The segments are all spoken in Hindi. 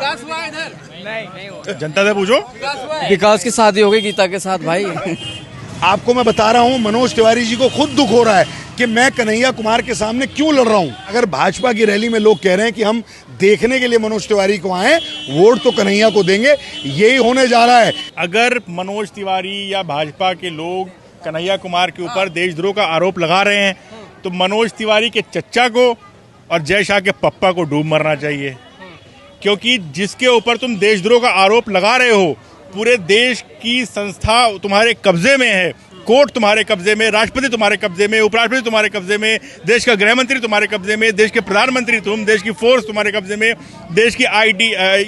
विकास हुआ इधर? नहीं हुआ। जनता से पूछो। विकास की शादी हो गई गीता के साथ भाई। आपको मैं बता रहा हूं, मनोज तिवारी जी को खुद दुख हो रहा है कि मैं कन्हैया कुमार के सामने क्यों लड़ रहा हूं। अगर भाजपा की रैली में लोग कह रहे हैं कि हम देखने के लिए मनोज तिवारी को आए, वोट तो कन्हैया को देंगे, यही होने जा रहा है। अगर मनोज तिवारी या भाजपा के लोग कन्हैया कुमार के ऊपर देशद्रोह का आरोप लगा रहे हैं तो मनोज तिवारी के चच्चा को और जय शाह के पप्पा को डूब मरना चाहिए, क्योंकि जिसके ऊपर तुम देशद्रोह का आरोप लगा रहे हो पूरे देश की संस्था तुम्हारे कब्जे में है, कोर्ट तुम्हारे कब्जे में, राष्ट्रपति तुम्हारे कब्जे में, उपराष्ट्रपति तुम्हारे कब्जे में, देश का गृह मंत्री तुम्हारे कब्जे में, देश के प्रधानमंत्री तुम, देश की फोर्स तुम्हारे कब्जे में, देश की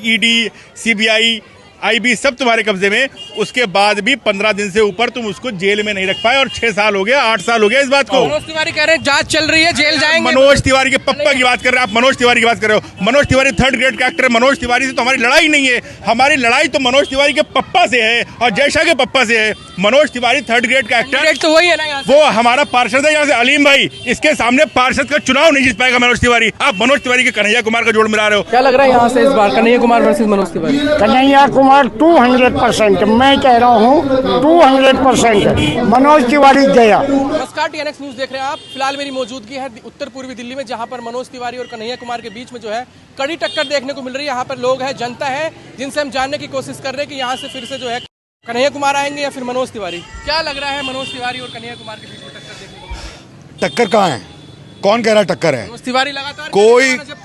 ईडी, सीबीआई, आईबी सब तुम्हारे कब्जे में। उसके बाद भी 15 दिन से ऊपर तुम उसको जेल में नहीं रख पाए और 6 साल हो गया, 8 साल हो गया इस बात को। मनोज तिवारी कह रहे हैं जांच चल रही है, जेल जाएंगे। मनोज तिवारी के पप्पा की बात कर रहे हैं आप, मनोज तिवारी की बात कर रहे हो। मनोज तिवारी 3rd ग्रेड का एक्टर है। मनोज तिवारी से तो हमारी लड़ाई नहीं है, हमारी लड़ाई तो मनोज तिवारी के पप्पा से है और जय शाह के पप्पा से है। मनोज तिवारी 3rd ग्रेड का एक्टर तो वही है ना, वो हमारा पार्षद है यहाँ से अलीम भाई, इसके सामने पार्षद का चुनाव नहीं जीत पाएगा मनोज तिवारी। आप मनोज तिवारी के कन्हैया कुमार का जोड़ मिला रहे हो। क्या लग रहा है यहाँ से इस बार कन्हैया कुमार वर्सेस मनोज तिवारी? कन्हैया कुमार 200%, मैं कह रहा हूँ 200%। मनोज तिवारी गया। नमस्कार, TNX न्यूज देख रहे हैं आप। फिलहाल मेरी मौजूदगी है उत्तर पूर्वी दिल्ली में, जहाँ पर मनोज तिवारी और कन्हैया कुमार के बीच में जो है कड़ी टक्कर देखने को मिल रही है। यहाँ पर लोग हैं, जनता है, जिनसे हम जानने की कोशिश कर रहे हैं कि यहाँ से फिर से जो है कन्हैया कुमार आएंगे या फिर मनोज तिवारी। क्या लग रहा है मनोज तिवारी और कन्हैया कुमार के बीच में टक्कर देखने को मिल रही है? टक्कर कहाँ है? कौन कह रहा है टक्कर है? मनोज तिवारी लगातार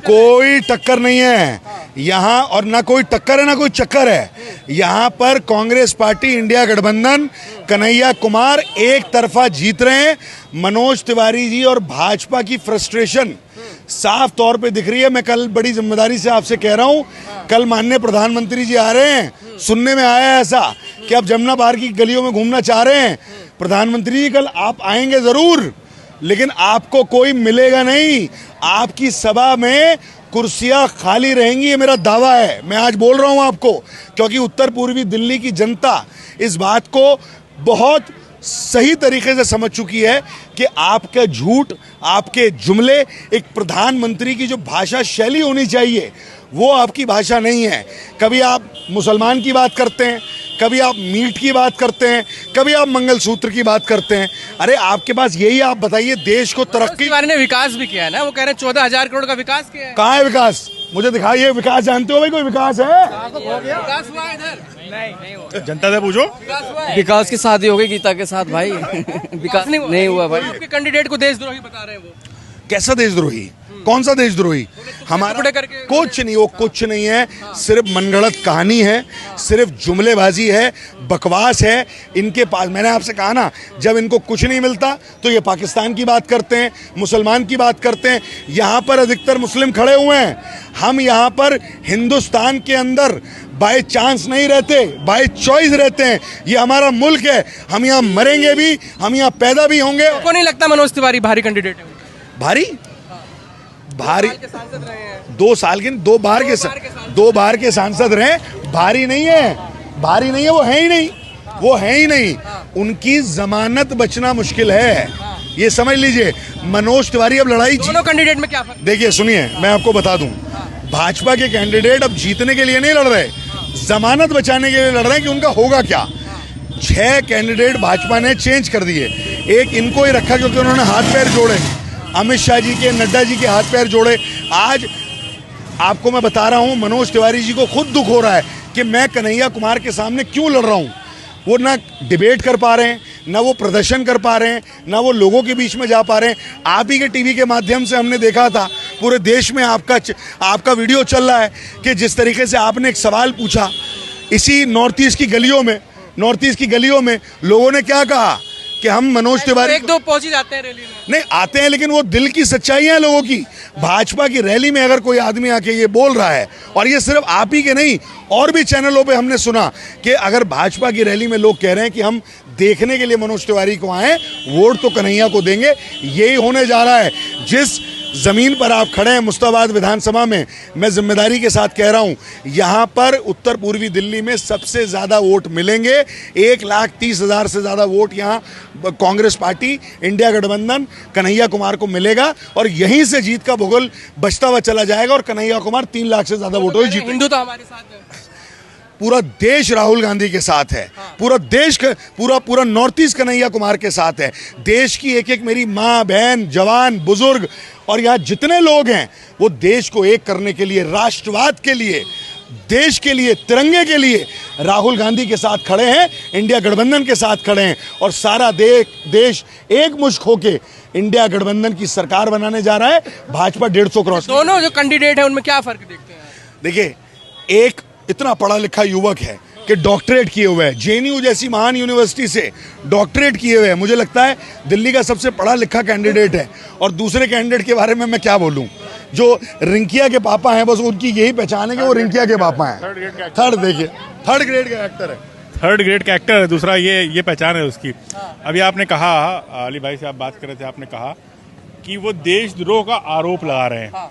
कोई टक्कर नहीं है यहाँ, और ना कोई टक्कर है ना कोई चक्कर है। यहाँ पर कांग्रेस पार्टी, इंडिया गठबंधन, कन्हैया कुमार एक तरफा जीत रहे हैं। मनोज तिवारी जी और भाजपा की फ्रस्ट्रेशन साफ तौर पे दिख रही है। मैं कल बड़ी जिम्मेदारी से आपसे कह रहा हूँ, कल माननीय प्रधानमंत्री जी आ रहे हैं। सुनने में आया है ऐसा कि आप जमुना पार की गलियों में घूमना चाह रहे हैं। प्रधानमंत्री जी कल आप आएंगे जरूर, लेकिन आपको कोई मिलेगा नहीं। आपकी सभा में कुर्सियां खाली रहेंगी, ये मेरा दावा है। मैं आज बोल रहा हूं आपको, क्योंकि उत्तर पूर्वी दिल्ली की जनता इस बात को बहुत सही तरीके से समझ चुकी है कि आपका झूठ, आपके जुमले, एक प्रधानमंत्री की जो भाषा शैली होनी चाहिए वो आपकी भाषा नहीं है। कभी आप मुसलमान की बात करते हैं, कभी आप मीट की बात करते हैं, कभी आप मंगलसूत्र की बात करते हैं। अरे आपके पास यही, आप बताइए देश को तरक्की। तिवारी ने विकास भी किया है ना, वो कह रहे हैं 14,000 करोड़ का विकास किया है। कहाँ है विकास? मुझे दिखाइए विकास। जानते हो भाई कोई विकास है? विकास हुआ इधर? नहीं हुआ। जनता से पूछो। विकास की शादी हो गई गीता के साथ भाई। विकास नहीं हुआ भाई। आपके कैंडिडेट को देशद्रोही बता रहे हैं वो। कैसा देशद्रोही? कौन सा देशद्रोही? हमारा कुछ नहीं, वो कुछ नहीं है, सिर्फ मनगढ़ंत कहानी है, सिर्फ जुमलेबाजी है, बकवास है इनके पास। मैंने आपसे कहा ना, जब इनको कुछ नहीं मिलता तो ये पाकिस्तान की बात करते हैं, मुसलमान की बात करते हैं। यहाँ पर अधिकतर मुस्लिम खड़े हुए हैं। हम यहाँ पर हिंदुस्तान के अंदर बाय चांस नहीं रहते, बाय चॉइस रहते हैं। ये हमारा मुल्क है, हम यहाँ मरेंगे भी, हम यहाँ पैदा भी होंगे। आपको नहीं लगता मनोज तिवारी भारी कैंडिडेट है? भारी 2 साल के 2 बार के सांसद रहे। भारी नहीं है, भारी नहीं है, वो है ही नहीं, वो है ही नहीं। उनकी जमानत बचना मुश्किल है, ये समझ लीजिए। मनोज तिवारी अब लड़ाई दोनों कैंडिडेट में क्या फर्क? देखिए सुनिए, मैं आपको बता दूं, भाजपा के कैंडिडेट अब जीतने के लिए नहीं लड़ रहे, जमानत बचाने के लिए लड़ रहे हैं कि उनका होगा क्या। 6 कैंडिडेट भाजपा ने चेंज कर दिए। एक इनको ही रखा क्योंकि उन्होंने हाथ पैर जोड़े, अमित शाह जी के, नड्डा जी के हाथ पैर जोड़े। आज आपको मैं बता रहा हूं, मनोज तिवारी जी को खुद दुख हो रहा है कि मैं कन्हैया कुमार के सामने क्यों लड़ रहा हूं। वो ना डिबेट कर पा रहे हैं, ना वो प्रदर्शन कर पा रहे हैं, ना वो लोगों के बीच में जा पा रहे हैं। आप ही के टीवी के माध्यम से हमने देखा था, पूरे देश में आपका वीडियो चल रहा है कि जिस तरीके से आपने एक सवाल पूछा, इसी नॉर्थ ईस्ट की गलियों में लोगों ने क्या कहा कि हम मनोज तिवारी 1-2 पहुंच ही जाते हैं रैली में। नहीं आते हैं, लेकिन वो दिल की सच्चाई है लोगों की। भाजपा की रैली में अगर कोई आदमी आके ये बोल रहा है, और ये सिर्फ आप ही के नहीं, और भी चैनलों पे हमने सुना कि अगर भाजपा की रैली में लोग कह रहे हैं कि हम देखने के लिए मनोज तिवारी को आए, वोट तो कन्हैया को देंगे, यही होने जा रहा है। जिस जमीन पर आप खड़े हैं मुस्ताबाद विधानसभा में, मैं जिम्मेदारी के साथ कह रहा हूं, यहां पर उत्तर पूर्वी दिल्ली में सबसे ज्यादा वोट मिलेंगे। 1,30,000 से ज्यादा वोट यहां कांग्रेस पार्टी, इंडिया गठबंधन, कन्हैया कुमार को मिलेगा और यहीं से जीत का भूगोल बचता हुआ चला जाएगा और कन्हैया कुमार 3 लाख से ज्यादा वोटों से जीते। हिंदू तो हमारे साथ है। पूरा देश राहुल गांधी के साथ है, पूरा देश पूरा नॉर्थ ईस्ट कन्हैया कुमार के साथ है। देश की एक एक मेरी माँ, बहन, जवान, बुजुर्ग और यहाँ जितने लोग हैं वो देश को एक करने के लिए, राष्ट्रवाद के लिए, देश के लिए, तिरंगे के लिए राहुल गांधी के साथ खड़े हैं, इंडिया गठबंधन के साथ खड़े हैं और सारा देश एक मुश्क होके इंडिया गठबंधन की सरकार बनाने जा रहा है। भाजपा 150 क्रॉस। दोनों जो कैंडिडेट है उनमें क्या फर्क देखते हैं? देखिए, एक इतना पढ़ा लिखा युवक है कि डॉक्टरेट किए हुए है, जेएनयू जैसी महान यूनिवर्सिटी से डॉक्टरेट किए हुए हैं, मुझे लगता है दिल्ली का सबसे पढ़ा लिखा कैंडिडेट है। और दूसरे कैंडिडेट के बारे में मैं क्या बोलूं, जो रिंकिया के पापा हैं, बस उनकी यही पहचान है कि वो रिंकिया के पापा हैं। थर्ड ग्रेड का एक्टर है। थर्ड ग्रेड का एक्टर है। दूसरा ये पहचान है उसकी। अभी आपने कहा, अली भाई से आप बात कर रहे थे, आपने कहा कि वो देशद्रोह का आरोप लगा रहे हैं।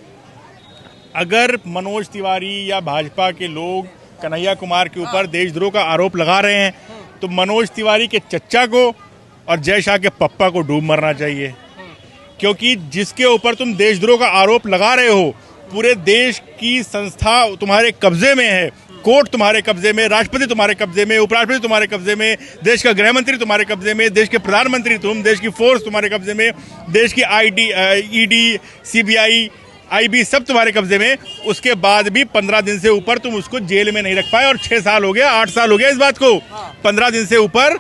अगर मनोज तिवारी या भाजपा के लोग कन्हैया कुमार के ऊपर देशद्रोह का आरोप लगा रहे हैं तो मनोज तिवारी के चच्चा को और जय शाह के पप्पा को डूब मरना चाहिए, क्योंकि जिसके ऊपर तुम देशद्रोह का आरोप लगा रहे हो पूरे देश की संस्था तुम्हारे कब्जे में है, कोर्ट तुम्हारे कब्जे में, राष्ट्रपति तुम्हारे कब्जे में, उपराष्ट्रपति तुम्हारे कब्जे में, देश का गृह मंत्री तुम्हारे कब्जे में, देश के प्रधानमंत्री तुम, देश की फोर्स तुम्हारे कब्जे में, देश की ईडी, सीबीआई, आईबी सब तुम्हारे कब्जे में। उसके बाद भी 15 दिन से ऊपर तुम उसको जेल में नहीं रख पाए और 6 साल हो गया, 8 साल हो गया इस बात को। 15 दिन से ऊपर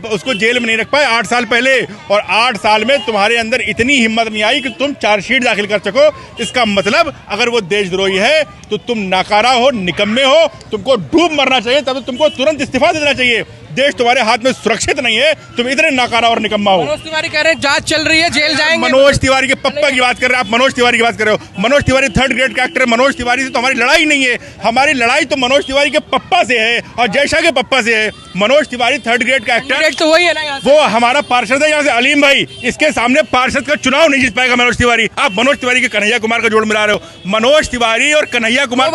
उसको जेल में नहीं रख पाए 8 साल पहले, और 8 साल में तुम्हारे अंदर इतनी हिम्मत नहीं आई कि तुम चार्जशीट दाखिल कर सको। इसका मतलब अगर वो देशद्रोही है तो तुम नाकारा हो, निकम्मे हो, तुमको डूब मरना चाहिए, तब तुमको तुरंत इस्तीफा दे देना चाहिए। देश तुम्हारे हाथ में सुरक्षित नहीं है, तुम इतने नाकारा और निकम्मा हो। मनोज तिवारी कह रहे हैं जांच चल रही है, जेल जाएंगे। मनोज तिवारी के पप्पा की बात कर रहे हैं आप, मनोज तिवारी की बात कर रहे हो। मनोज तिवारी थर्ड ग्रेड का एक्टर है। मनोज तिवारी से तो हमारी लड़ाई नहीं है, हमारी लड़ाई तो मनोज तिवारी के पप्पा से है और जय शाह के पप्पा से है। मनोज तिवारी थर्ड ग्रेड का एक्टर तो वही है ना, यहाँ वो हमारा पार्षद है यहाँ से अलीम भाई। इसके सामने पार्षद का चुनाव नहीं जीत पाएगा मनोज तिवारी। आप मनोज तिवारी के कन्हैया कुमार का जोड़ मिला रहे हो। मनोज तिवारी और कन्हैया कुमार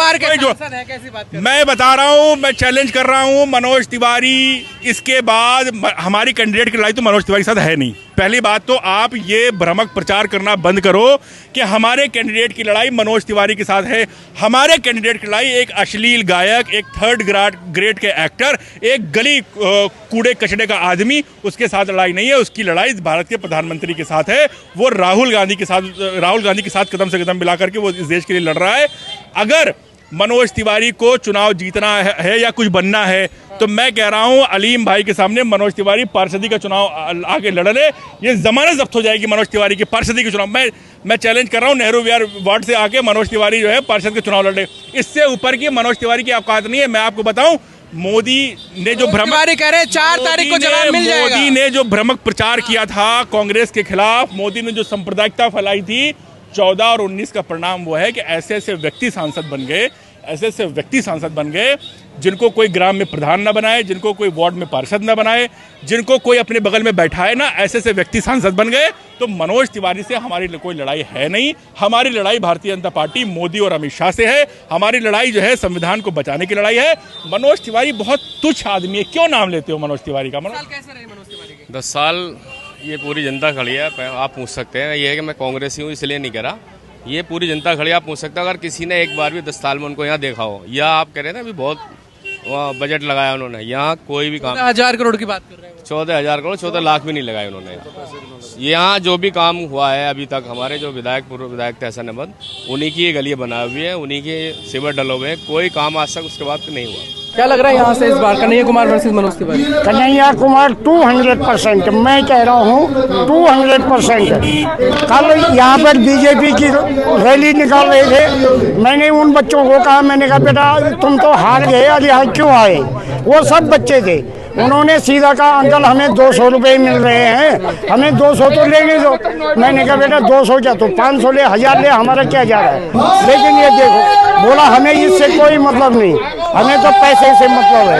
मैं बता रहा हूँ, मैं चैलेंज कर रहा हूँ मनोज तिवारी। इसके बाद हमारी कैंडिडेट की लड़ाई तो मनोज तिवारी के साथ है नहीं। पहली बात तो आप ये भ्रामक प्रचार करना बंद करो कि हमारे कैंडिडेट की लड़ाई मनोज तिवारी के साथ है। हमारे कैंडिडेट की लड़ाई एक अश्लील गायक, एक थर्ड ग्रेड के एक्टर, एक गली कूड़े कचड़े का आदमी, उसके साथ लड़ाई नहीं है। उसकी लड़ाई भारत के प्रधानमंत्री के साथ है। वो राहुल गांधी के साथ कदम से कदम मिला करके वो इस देश के लिए लड़ रहा है। अगर मनोज तिवारी को चुनाव जीतना है या कुछ बनना है तो मैं कह रहा हूं अलीम भाई के सामने मनोज तिवारी पार्षदी का चुनाव आके लड़ ले। ये जमानत जब्त हो जाएगी मनोज तिवारी की पार्षदी के चुनाव। मैं चैलेंज कर रहा हूं नेहरू विहार वार्ड से आके मनोज तिवारी जो है पार्षद के चुनाव लड़े। इससे ऊपर की मनोज तिवारी की औकात नहीं है। मैं आपको बताऊं, मोदी ने जो भ्रमक कह रहे हैं 4 तारीख को जवाब मिल जाएगा। मोदी ने जो भ्रमक प्रचार किया था कांग्रेस के खिलाफ, मोदी ने जो सांप्रदायिकता फैलाई थी, 14 और 19 का परिणाम वो है कि ऐसे ऐसे व्यक्ति सांसद बन गए जिनको कोई ग्राम में प्रधान न बनाए, जिनको कोई वार्ड में पार्षद न बनाए, जिनको कोई अपने बगल में बैठाए ना, ऐसे ऐसे व्यक्ति सांसद बन गए। तो मनोज तिवारी से हमारी कोई लड़ाई है नहीं। हमारी लड़ाई भारतीय जनता पार्टी, मोदी और अमित शाह से है। हमारी लड़ाई जो है संविधान को बचाने की लड़ाई है। मनोज तिवारी बहुत तुच्छ आदमी है। क्यों नाम लेते हो मनोज तिवारी का? 10 साल ये पूरी जनता खड़ी है, आप पूछ सकते हैं। ये है कि मैं कांग्रेसी हूँ इसलिए नहीं करा, ये पूरी जनता खड़ी है। आप पूछ सकते हैं अगर किसी ने एक बार भी 10 साल में उनको यहाँ देखा हो, या आप कह रहे थे अभी बहुत बजट लगाया उन्होंने, यहाँ कोई भी काम 14,000 करोड़ की बात कर रहे हैं। 14,000 करोड़, 14 लाख भी नहीं लगाए उन्होंने। यहाँ जो भी काम हुआ है अभी तक, हमारे जो विधायक, पूर्व विधायक थे हसन अहमद, उन्हीं की ये गलियाँ बनाई हुई है, उन्हीं के सिवर डले हुए हैं। कोई काम आज तक उसके बाद नहीं हुआ। क्या लग रहा है यहाँ से इस बार कन्हैया कुमार वर्सेस मनोज तिवारी? कन्हैया कुमार 200%, मैं कह रहा हूँ 200%। कल यहाँ पर बीजेपी की रैली निकाल रहे थे, मैंने उन बच्चों को कहा, मैंने कहा बेटा तुम तो हार गए, अरे यहाँ क्यों आए? वो सब बच्चे थे, उन्होंने सीधा कहा अंकल हमें 200 रुपये मिल रहे हैं, हमें 200 तो लेने दो। मैंने कहा बेटा 200 क्या, तो 500 ले, 1000 ले, हमारा क्या जा रहा है? लेकिन ये देखो, बोला हमें इससे कोई मतलब नहीं। हमें तो पैसे से मतलब है।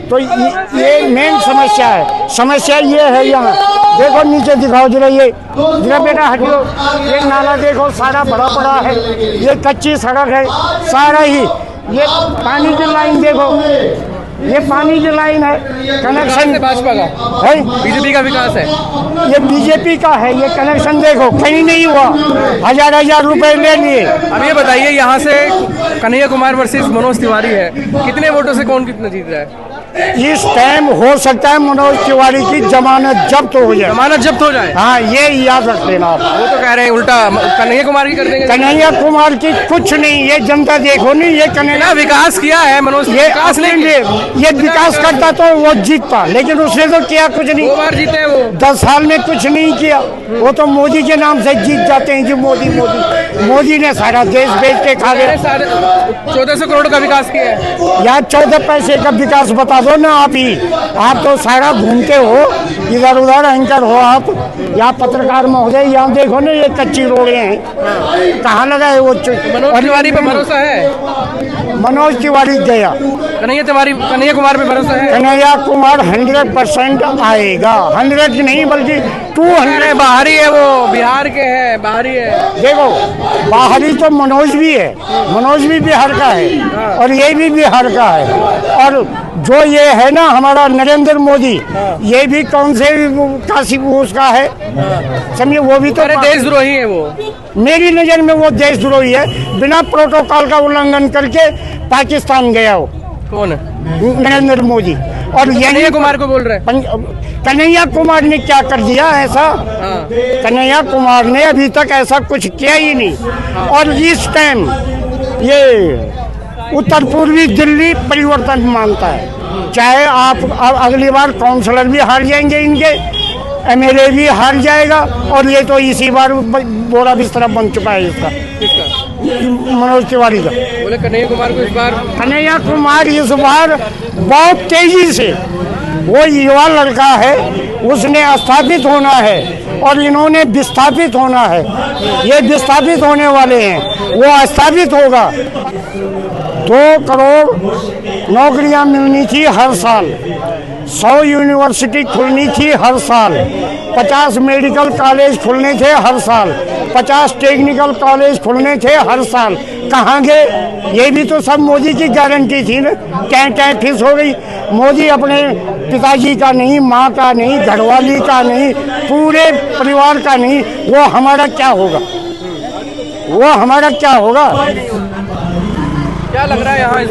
तो ये मेन समस्या है। समस्या ये है, यहाँ देखो नीचे दिखाओ जरा, ये जरा बेटा हटियो, ये नाला देखो सारा बड़ा बड़ा है, ये कच्ची सड़क है सारा ही। ये पानी की लाइन देखो, ये पानी की लाइन है, कनेक्शन भाजपा का है, बीजेपी का विकास है। ये बीजेपी का है। ये कनेक्शन देखो कहीं नहीं हुआ, हजार रुपए ले लिए। अब ये बताइए, यहाँ से कन्हैया कुमार वर्सेस मनोज तिवारी है, कितने वोटों से कौन कितना जीत रहा है? इस टाइम हो सकता है मनोज तिवारी की जमानत जब्त हो जाए। जमानत जब्त हो जाए? हाँ, ये याद रख लेना आप। वो तो कह रहे हैं उल्टा कन्हैया कुमार की कर देंगे। कन्हैया कुमार की कुछ नहीं, ये जनता देखो नहीं, ये कन्हैया विकास किया है मनोज, ये विकास नहीं किया। ये विकास करता तो वो जीतता, लेकिन उसने तो किया कुछ नहीं। 2 बार जीते वो, 10 साल में कुछ नहीं किया। वो तो मोदी के नाम से जीत जाते हैं जी। मोदी ने सारा देश बेच के खा गया। 1400 करोड़ का विकास किया है। यार 14 पैसे का विकास बता दो ना आप ही। आप तो सारा घूमते हो इधर उधर, एंकर हो आप। यहाँ पत्रकार महोदय, यहाँ देखो ना ये कच्ची रोडें हैं, कहाँ लगा है वो? मनोज तिवारी पे भरोसा है? मनोज तिवारी गया, कन्हैया कुमार पे भरोसा है? कन्हैया कुमार 100% आएगा। 100 नहीं बल्कि 200। बाहरी है वो, बिहार के हैं, बाहरी है। देखो बाहरी तो मनोज भी है, मनोज भी बिहार का है और ये भी बिहार का है। और जो ये है ना हमारा नरेंद्र मोदी, ये भी कौन से काशी उसका है, समझिए, वो भी तो देशद्रोही है वो। मेरी नजर में वो देशद्रोही है। बिना प्रोटोकॉल का उल्लंघन करके पाकिस्तान गया हो। कौन है? नरेंद्र मोदी। और कन्हैया कुमार को बोल रहे हैं। कन्हैया कुमार ने क्या कर दिया ऐसा? कन्हैया कुमार ने अभी तक ऐसा कुछ किया ही नहीं। और इस टाइम ये उत्तर पूर्वी दिल्ली परिवर्तन मांगता है। चाहे आप अगली बार काउंसलर भी हार जाएंगे इनके, एमएलए भी हार जाएगा, और ये तो इसी बार बोरा बिस्तरा बन चुका है इसका। मनोज तिवारी का। बोले कन्हैया कुमार को इस बार, कन्हैया कुमार इस बार बहुत तेजी से, वो युवा लड़का है, उसने स्थापित होना है और इन्होंने विस्थापित होना है। ये विस्थापित होने वाले हैं, वो स्थापित होगा। 2 करोड़ नौकरियां मिलनी थी हर साल, 100 यूनिवर्सिटी खुलनी थी हर साल, 50 मेडिकल कॉलेज खुलने थे हर साल, 50 टेक्निकल कॉलेज खुलने थे हर साल। कहाँ गए? ये भी तो सब मोदी की गारंटी थी ना। क्या फिस हो गई। मोदी अपने पिताजी का नहीं, माँ का नहीं, घरवाली का नहीं, पूरे परिवार का नहीं। वो हमारा क्या होगा? वो हमारा क्या होगा? क्या लग रहा है यहाँ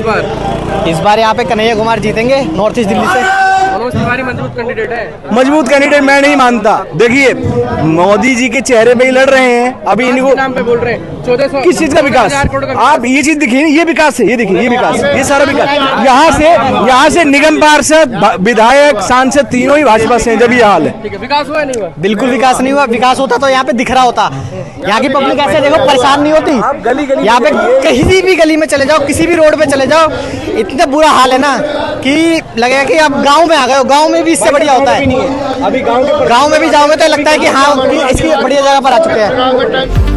इस बार यहाँ पे कन्हैया कुमार जीतेंगे नॉर्थ ईस्ट दिल्ली से। मनोज तिवारी मजबूत कैंडिडेट है? मजबूत कैंडिडेट मैं नहीं मानता। देखिए मोदी जी के चेहरे पे ही लड़ रहे हैं अभी। इनको नाम पे बोल रहे हैं 1400 किस चीज का विकास? आप ये चीज देखिए, ये विकास है, ये देखिए ये विकास, ये सारा विकास। यहाँ से निगम पार्षद, विधायक, सांसद तीनों ही भाजपा से हैं। जब ये हाल है, विकास हुआ नहीं हुआ? बिल्कुल विकास नहीं हुआ। विकास होता तो यहाँ पे दिख रहा होता। यहाँ की पब्लिक ऐसे देखो परेशान नहीं होती। यहाँ पे कहीं भी गली में चले जाओ, किसी भी रोड पे चले जाओ, इतना बुरा हाल है ना कि लगेगा कि आप गांव में आ गए हो। गांव में भी इससे बढ़िया होता है। अभी गांव में भी जाओगे तो लगता है कि हाँ इसकी बढ़िया जगह पर आ चुके हैं।